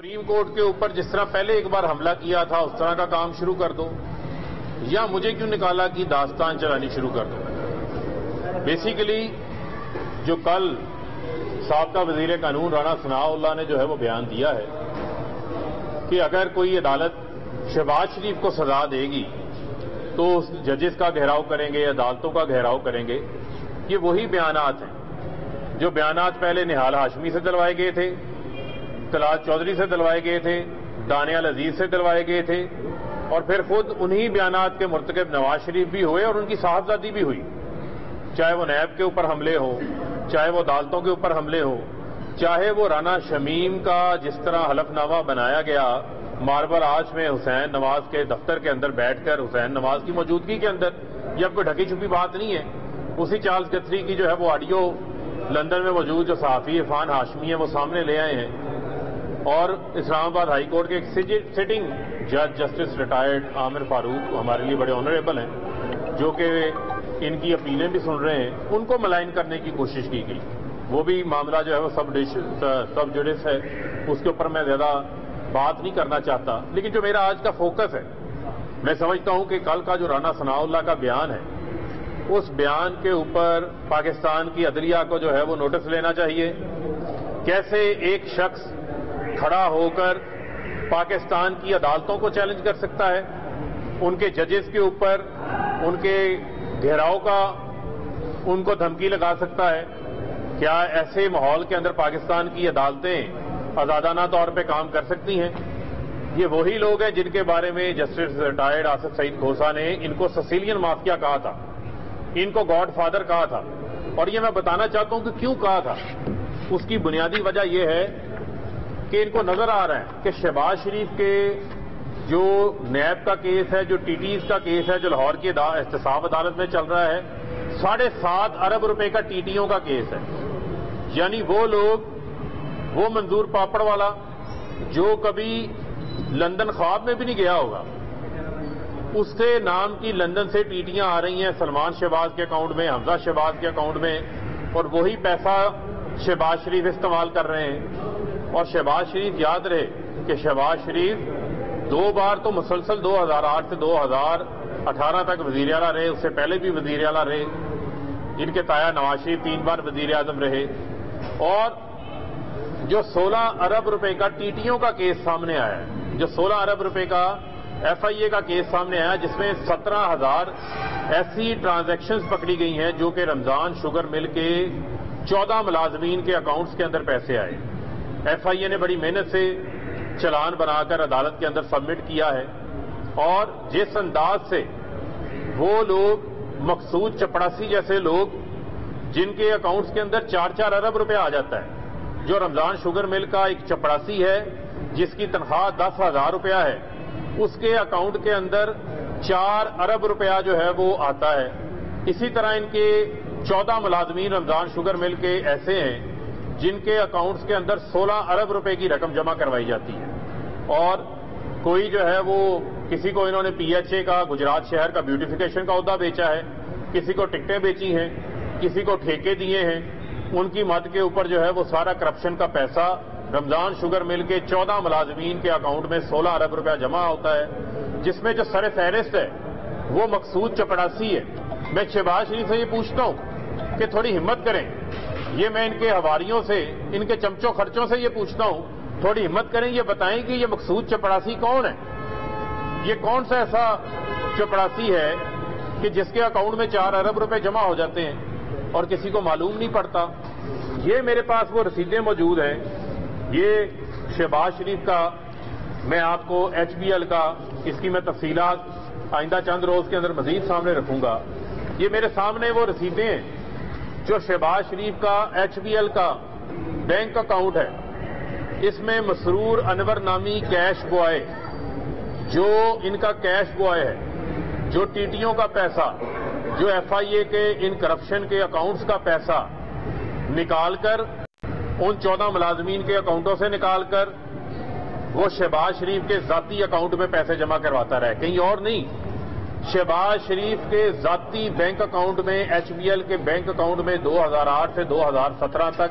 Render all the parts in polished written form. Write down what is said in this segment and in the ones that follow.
Supreme court کے اوپر جس طرح پہلے ایک بار حملہ کیا تھا اس طرح کا کام شروع کر دو، یا مجھے کیوں نکالا کہ داستان چلانی شروع کر دو۔ بیسیکلی جو کل سابقہ وزیر قانون رانا ثناء اللہ نے جو ہے وہ بیان دیا ہے کہ اگر کوئی عدالت شہباز شریف کو سزا دے گی تو اس ججز کا گھیراؤ کریں گے، عدالتوں کا گھیراؤ کریں گے، یہ وہی بیانات ہیں جو بیانات پہلے نہال ہاشمی سے دلوائے گئے تھے، طلعت چودھری سے دلوائے گئے تھے، دانیال عزیز سے دلوائے گئے تھے، اور پھر خود انہی بیانات کے مرتکب نواز شریف بھی ہوئے اور ان کی صاحبزادی بھی ہوئی، چاہے وہ نیب کے اوپر حملے ہوں، چاہے وہ عدالتوں کے اوپر حملے ہوں، چاہے وہ رانا شمیم کا جس طرح حلف نامہ بنایا گیا ماربل آرچ میں حسین نواز کے دفتر کے اندر بیٹھ کر حسین نواز کی موجودگی کے اندر، یہ اب کوئی ڈھکی چھپی بات نہیں ہے۔ اسی چارلس گتھری کی جو ہے وہ آڈیو لندن میں موجود جو صحافی عرفان ہاشمی ہے وہ سامنے لے آئے ہیں، اور اسلام آباد ہائی کورٹ کے ایک سٹنگ جج جسٹس ریٹائرڈ عامر فاروق ہمارے لیے بڑے آنریبل ہیں، جو کہ ان کی اپیلیں بھی سن رہے ہیں، ان کو ملائن کرنے کی کوشش کی گئی۔ وہ بھی معاملہ جو ہے وہ سب جوڈس ہے، اس کے اوپر میں زیادہ بات نہیں کرنا چاہتا، لیکن جو میرا آج کا فوکس ہے، میں سمجھتا ہوں کہ کل کا جو رانا ثناء اللہ کا بیان ہے اس بیان کے اوپر پاکستان کی عدلیہ کو جو ہے وہ نوٹس لینا چاہیے۔ کیسے ایک شخص کھڑا ہو کر پاکستان کی عدالتوں کو چیلنج کر سکتا ہے، ان کے ججز کے اوپر ان کے گھیراؤ کا ان کو دھمکی لگا سکتا ہے؟ کیا ایسے ماحول کے اندر پاکستان کی عدالتیں آزادانہ طور پہ کام کر سکتی ہیں؟ یہ وہی لوگ ہیں جن کے بارے میں جسٹس ریٹائرڈ آصف سعید کھوسا نے ان کو سسیلین مافیا کہا تھا، ان کو گاڈ فادر کہا تھا، اور یہ میں بتانا چاہتا ہوں کہ کیوں کہا تھا۔ اس کی بنیادی وجہ یہ ہے کہ ان کو نظر آ رہا ہے کہ شہباز شریف کے جو نیب کا کیس ہے، جو ٹی ٹیز کا کیس ہے، جو لاہور کی احتساب عدالت میں چل رہا ہے، 7.5 ارب روپے کا ٹی ٹیوں کا کیس ہے۔ یعنی وہ لوگ، وہ منظور پاپڑ والا جو کبھی لندن خواب میں بھی نہیں گیا ہوگا، اس سے نام کی لندن سے ٹیٹیاں آ رہی ہیں سلمان شہباز کے اکاؤنٹ میں، حمزہ شہباز کے اکاؤنٹ میں، اور وہی پیسہ شہباز شریف استعمال کر رہے ہیں۔ اور شہباز شریف یاد رہے کہ شہباز شریف 2 بار تو مسلسل 2008 سے 2018 تک وزیر اعلیٰ رہے، اس سے پہلے بھی وزیر اعلیٰ رہے، ان کے تایا نواز شریف 3 بار وزیر اعظم رہے، اور جو 16 ارب روپے کا ٹی ٹیوں کا کیس سامنے آیا ہے، جو 16 ارب روپے کا ایف آئی اے کا کیس سامنے آیا جس میں 17,000 ایسی ٹرانزیکشنز پکڑی گئی ہیں جو کہ رمضان شوگر مل کے 14 ملازمین کے اکاؤنٹس کے اندر پیسے آئے۔ ایف آئی اے نے بڑی محنت سے چلان بنا کر عدالت کے اندر سبمٹ کیا ہے، اور جس انداز سے وہ لوگ مقصود چپڑاسی جیسے لوگ جن کے اکاؤنٹس کے اندر 4-4 ارب روپے آ جاتا ہے، جو رمضان شوگر مل کا ایک چپڑاسی ہے جس کی تنخواہ 10,000 روپیہ ہے، اس کے اکاؤنٹ کے اندر 4 ارب روپیہ جو ہے وہ آتا ہے۔ اسی طرح ان کے 14 ملازمین رمضان شوگر مل کے ایسے ہیں جن کے اکاؤنٹس کے اندر 16 ارب روپے کی رقم جمع کروائی جاتی ہے، اور کوئی جو ہے وہ کسی کو انہوں نے پی ایچ اے کا گجرات شہر کا بیوٹیفیکیشن کا عہدہ بیچا ہے، کسی کو ٹکٹیں بیچی ہیں، کسی کو ٹھیکے دیے ہیں، ان کی مد کے اوپر جو ہے وہ سارا کرپشن کا پیسہ رمضان شوگر مل کے 14 ملازمین کے اکاؤنٹ میں 16 ارب روپیہ جمع ہوتا ہے، جس میں جو سر فہرست ہے وہ مقصود چپڑاسی ہے۔ میں شہباز شریف سے یہ پوچھتا ہوں کہ تھوڑی ہمت کریں، یہ میں ان کے حواریوں سے، ان کے چمچوں خرچوں سے یہ پوچھتا ہوں، تھوڑی ہمت کریں، یہ بتائیں کہ یہ مقصود چپڑاسی کون ہے؟ یہ کون سا ایسا چپڑاسی ہے کہ جس کے اکاؤنٹ میں 4 ارب روپے جمع ہو جاتے ہیں اور کسی کو معلوم نہیں پڑتا؟ یہ میرے پاس وہ رسیدیں موجود ہیں، یہ شہباز شریف کا، میں آپ کو ایچ بی ایل کا، اس کی میں تفصیلات آئندہ چند روز کے اندر مزید سامنے رکھوں گا۔ یہ میرے سامنے وہ رسیدیں ہیں جو شہباز شریف کا ایچ بی ایل کا بینک اکاؤنٹ ہے، اس میں مسرور انور نامی کیش بوائے، جو ان کا کیش بوائے ہے، جو ٹی ٹیوں کا پیسہ، جو ایف آئی اے کے ان کرپشن کے اکاؤنٹس کا پیسہ نکال کر ان 14 ملازمین کے اکاؤنٹوں سے نکال کر وہ شہباز شریف کے ذاتی اکاؤنٹ میں پیسے جمع کرواتا رہا ہے، کہیں اور نہیں۔ شہباز شریف کے ذاتی بینک اکاؤنٹ میں، ایچ بی ایل کے بینک اکاؤنٹ میں 2008 سے 2017 تک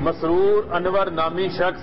مسرور انور نامی شخص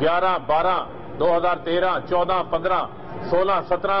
11, 12, 2013, 14, 15, 16, 17,